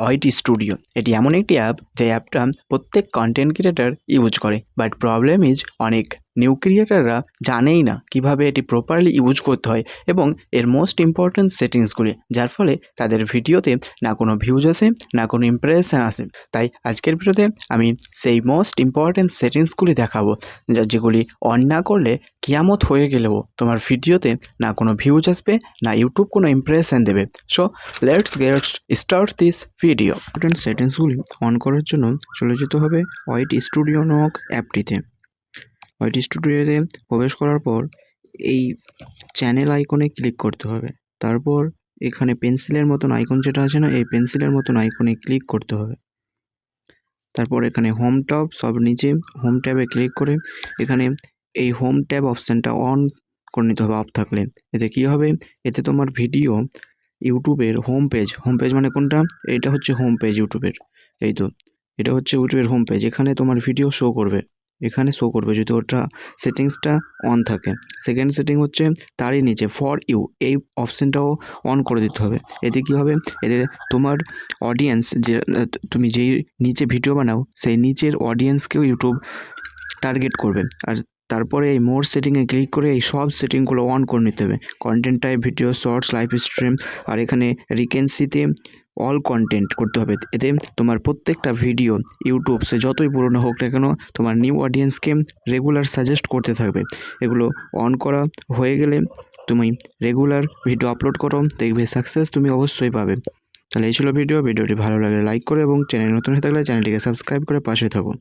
OIT studio এটি এমন একটি অ্যাপ যে অ্যাপটা প্রত্যেক কন্টেন্ট ক্রিয়েটার ইউজ করে, বাট প্রবলেম ইজ অনেক নিউ ক্রিয়েটাররা জানেই না কিভাবে এটি প্রপারলি ইউজ করতে হয় এবং এর মোস্ট ইম্পর্ট্যান্ট সেটিংসগুলি, যার ফলে তাদের ভিডিওতে না কোনো ভিউজ আসে না কোনো ইমপ্রেশন আসে। তাই আজকের ভিডিওতে আমি সেই মোস্ট ইম্পর্ট্যান্ট সেটিংসগুলি দেখাবো যেগুলি অন না করলে কিয়ামত হয়ে গেলেও তোমার ভিডিওতে না কোনো ভিউজ আসবে না ইউটিউব কোনো ইমপ্রেশন দেবে। So let's get start this video. Important সেটিংসগুলি অন করার জন্য চলে যেতে হবে OIT স্টুডিও নামক অ্যাপটিতে। OIT স্টুডিওতে প্রবেশ করার পর এই চ্যানেল আইকনে ক্লিক করতে হবে। তারপর এখানে পেন্সিলের মতন আইকন যেটা আছে না, এই পেন্সিলের মতন আইকনে ক্লিক করতে হবে। তারপর এখানে হোম ট্যাব, সব নিচে হোম ট্যাবে ক্লিক করে এখানে এই হোম ট্যাব অপশানটা অন করে নিতে হবে অফ থাকলে। এতে কী হবে, এতে তোমার ভিডিও ইউটিউবের হোম পেজ মানে কোনটা, এটা হচ্ছে হোম পেজ ইউটিউবের। এই তো এটা হচ্ছে ইউটিউবের হোম পেজ। এখানে তোমার ভিডিও শো করবে, এখানে শো করবে যদি ওটা সেটিংসটা অন থাকে। সেকেন্ড সেটিং হচ্ছে তারই নিচে ফর ইউ, এই অপশানটাও অন করে দিতে হবে। এতে কী হবে, এতে তোমার অডিয়েন্স যে তুমি যেই নিচে ভিডিও বানাও সেই নিচের অডিয়েন্সকেও ইউটিউব টার্গেট করবে। আর তারপরে এই মোর সেটিংয়ে ক্লিক করে এই সব সেটিংগুলো অন করে নিতে হবে। Content type, video, shorts, live stream, আর এখানে রিকেন্সিতে অল কন্টেন্ট করতে হবে। এতে তোমার প্রত্যেকটা ভিডিও ইউটিউব সে যতই পুরনো হোক না কেন তোমার নিউ অডিয়েন্সকে রেগুলার সাজেস্ট করতে থাকবে। এগুলো অন করা হয়ে গেলে তুমি রেগুলার ভিডিও আপলোড করো, দেখবে সাকসেস তুমি অবশ্যই পাবে। তাহলে এই ছিল ভিডিওটি ভালো লাগলে লাইক করো এবং চ্যানেল নতুন হয়ে থাকলে চ্যানেলটিকে সাবস্ক্রাইব করে পাশে থাকো।